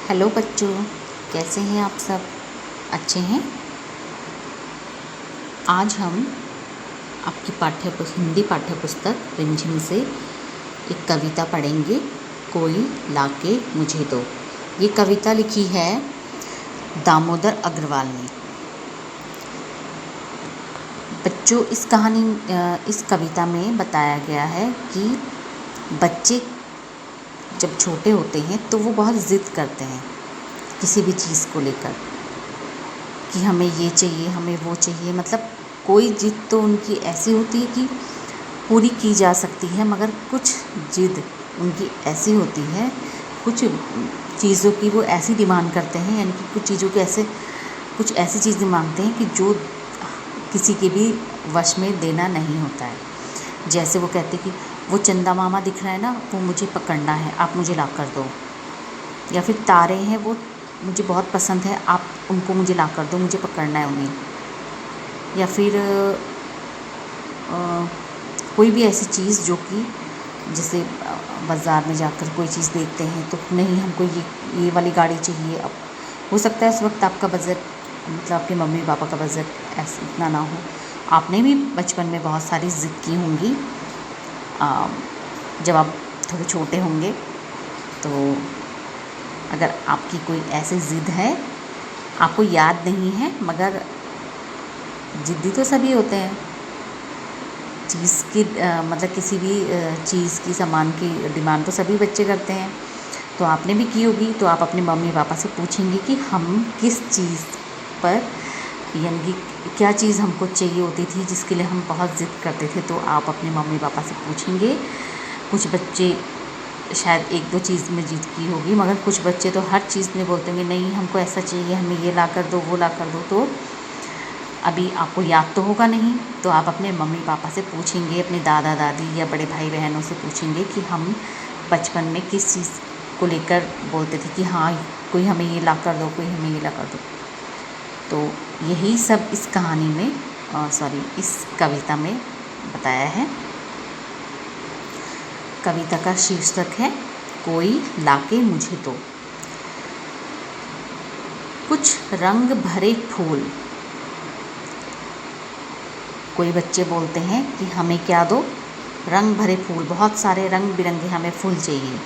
Hello बच्चों, कैसे हैं आप सब? अच्छे हैं। आज हम आपकी हिंदी पाठ्य पुस्तक रिमझिम से एक कविता पढ़ेंगे, कोई लाके मुझे दो। ये कविता लिखी है दामोदर अग्रवाल ने। बच्चों, इस कविता में बताया गया है कि बच्चे जब छोटे होते हैं तो वो बहुत ज़िद करते हैं किसी भी चीज़ को लेकर कि हमें ये चाहिए, हमें वो चाहिए। मतलब कोई ज़िद तो उनकी ऐसी होती है कि पूरी की जा सकती है, मगर कुछ ज़िद उनकी ऐसी होती है, कुछ चीज़ों की वो ऐसी डिमांड करते हैं, यानी कि कुछ ऐसी चीज़ मांगते हैं कि जो किसी के भी वश में देना नहीं होता है। जैसे वो कहते कि वो चंदा मामा दिख रहा है ना, वो मुझे पकड़ना है, आप मुझे ला कर दो। या फिर तारे हैं, वो मुझे बहुत पसंद है, आप उनको मुझे ला कर दो, मुझे पकड़ना है उन्हें। या फिर कोई भी ऐसी चीज़ जो कि जैसे बाज़ार में जाकर कोई चीज़ देखते हैं तो नहीं, हमको ये वाली गाड़ी चाहिए। अब हो सकता है उस वक्त आपका बजट, मतलब आपके मम्मी पापा का बजट ऐसा इतना ना हो। आपने भी बचपन में बहुत सारी ज़िद की होंगी जब आप थोड़े छोटे होंगे। तो अगर आपकी कोई ऐसी ज़िद है, आपको याद नहीं है, मगर ज़िद्दी तो सभी होते हैं। चीज़ की मतलब किसी भी चीज़ की, सामान की डिमांड तो सभी बच्चे करते हैं। तो आपने भी की होगी। तो आप अपने मम्मी पापा से पूछेंगे कि हम किस चीज़ पर, यानी कि क्या चीज़ हमको चाहिए होती थी जिसके लिए हम बहुत ज़िद करते थे। तो आप अपने मम्मी पापा से पूछेंगे। कुछ बच्चे शायद एक दो चीज़ में ज़िद की होगी, मगर कुछ बच्चे तो हर चीज़ में बोलते होंगे नहीं, हमको ऐसा चाहिए, हमें ये ला कर दो, वो ला कर दो। तो अभी आपको याद तो होगा नहीं, तो आप अपने मम्मी पापा से पूछेंगे, अपने दादा दादी या बड़े भाई बहनों से पूछेंगे कि हम बचपन में किस चीज़ को लेकर बोलते थे कि हाँ, कोई हमें ये ला कर दो, कोई हमें ये ला कर दो। तो यही सब इस कहानी में इस कविता में बताया है। कविता का शीर्षक है कोई लाके मुझे दो। कुछ रंग भरे फूल। कोई बच्चे बोलते हैं कि हमें क्या दो, रंग भरे फूल, बहुत सारे रंग बिरंगे हमें फूल चाहिए।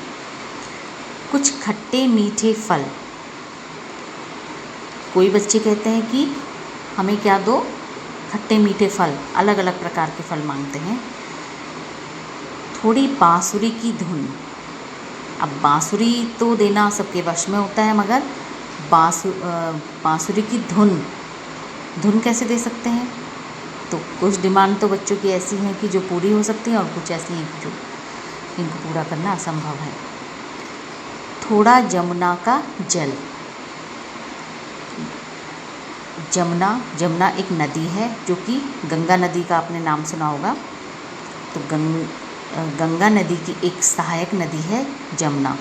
कुछ खट्टे मीठे फल। कोई बच्चे कहते हैं कि हमें क्या दो, खट्टे मीठे फल, अलग अलग प्रकार के फल मांगते हैं। थोड़ी बांसुरी की धुन। अब बांसुरी तो देना सबके वश में होता है, मगर बांसुरी की धुन कैसे दे सकते हैं? तो कुछ डिमांड तो बच्चों की ऐसी हैं कि जो पूरी हो सकती हैं, और कुछ ऐसी हैं जो इनको पूरा करना असंभव है। थोड़ा जमुना का जल। जमुना एक नदी है, जो कि गंगा नदी का आपने नाम सुना होगा। तो गंगा नदी की एक सहायक नदी है जमुना।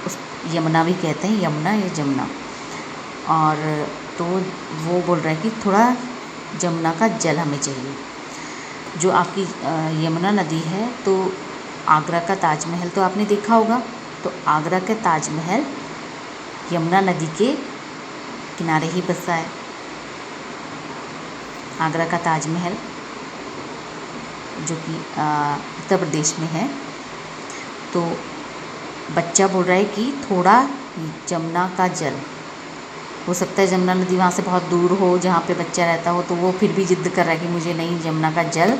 उस यमुना भी कहते हैं, यमुना या जमुना। और तो वो बोल रहा है कि थोड़ा जमुना का जल हमें चाहिए। जो आपकी यमुना नदी है, तो आगरा का ताजमहल तो आपने देखा होगा। तो आगरा का ताजमहल यमुना नदी के किनारे ही बसा है। आगरा का ताजमहल जो कि उत्तर प्रदेश में है। तो बच्चा बोल रहा है कि थोड़ा जमुना का जल। हो सकता है जमुना नदी वहाँ से बहुत दूर हो, जहाँ पे बच्चा रहता हो, तो वो फिर भी ज़िद कर रहा है कि मुझे नहीं, जमुना का जल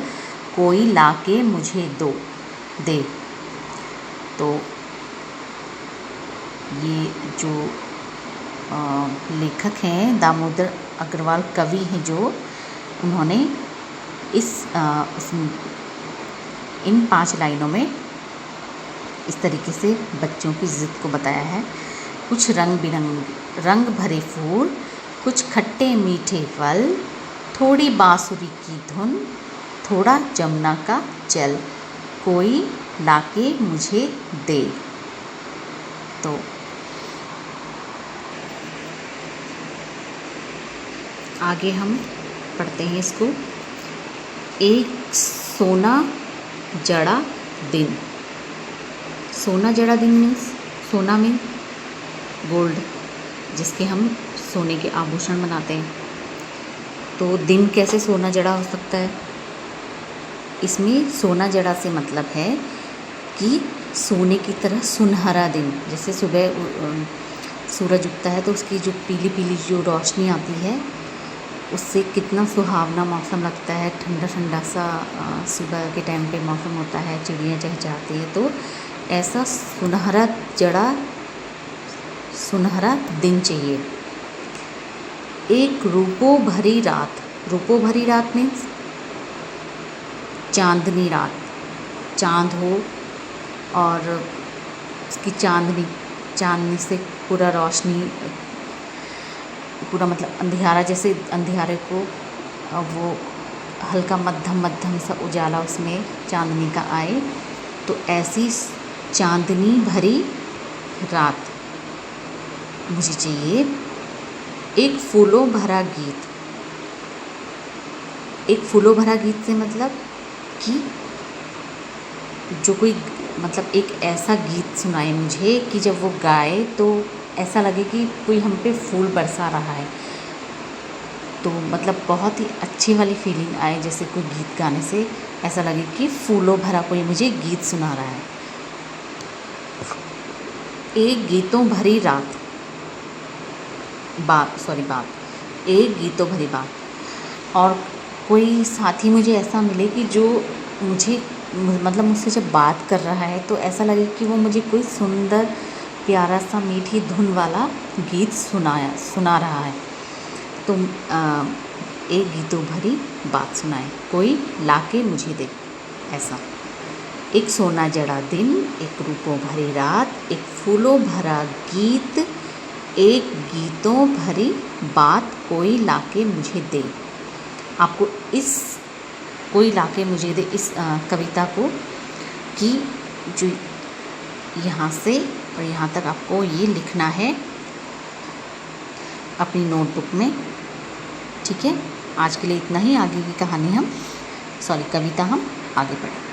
कोई लाके मुझे दे। तो ये जो लेखक हैं दामोदर अग्रवाल, कवि हैं, जो उन्होंने इन 5 लाइनों में इस तरीके से बच्चों की ज़िद को बताया है। कुछ रंग भरे फूल, कुछ खट्टे मीठे फल, थोड़ी बांसुरी की धुन, थोड़ा जमुना का जल, कोई लाके मुझे दे। तो आगे हम पढ़ते हैं इसको। एक सोना जड़ा दिन। सोना जड़ा दिन मीन्स सोना में गोल्ड, जिसके हम सोने के आभूषण बनाते हैं। तो दिन कैसे सोना जड़ा हो सकता है? इसमें सोना जड़ा से मतलब है कि सोने की तरह सुनहरा दिन। जैसे सुबह सूरज उगता है तो उसकी जो पीली पीली जो रोशनी आती है, उससे कितना सुहावना मौसम लगता है। ठंडा ठंडा सा सुबह के टाइम पे मौसम होता है, चिड़ियाँ चहचहाती है। तो ऐसा सुनहरा जड़ा, सुनहरा दिन चाहिए। एक रूपों भरी रात, रूपों भरी रात मीन्स चांदनी रात, चांद हो और उसकी चांदनी से पूरा रोशनी, पूरा मतलब अंधियारा, जैसे अंधियारे को वो हल्का मध्यम सा उजाला उसमें चांदनी का आए, तो ऐसी चांदनी भरी रात मुझे चाहिए। एक फूलों भरा गीत, एक फूलों भरा गीत से मतलब कि जो कोई मतलब एक ऐसा गीत सुनाए मुझे कि जब वो गाए तो ऐसा लगे कि कोई हम पे फूल बरसा रहा है। तो मतलब बहुत ही अच्छी वाली फीलिंग आए, जैसे कोई गीत गाने से ऐसा लगे कि फूलों भरा कोई मुझे गीत सुना रहा है। एक गीतों भरी रात, बात एक गीतों भरी बात, और कोई साथी मुझे ऐसा मिले कि जो मुझे मतलब मुझसे जब बात कर रहा है तो ऐसा लगे कि वो मुझे कोई सुंदर प्यारा सा मीठी धुन वाला गीत सुना रहा है। तो एक गीतों भरी बात सुनाए कोई लाके मुझे दे, ऐसा। एक सोना जड़ा दिन, एक रूपों भरी रात, एक फूलों भरा गीत, एक गीतों भरी बात कोई लाके मुझे दे। आपको इस कोई लाके मुझे दे इस कविता को कि जो यहाँ से और यहाँ तक आपको ये लिखना है अपनी नोटबुक में, ठीक है। आज के लिए इतना ही। आगे की कविता हम आगे पढ़ें।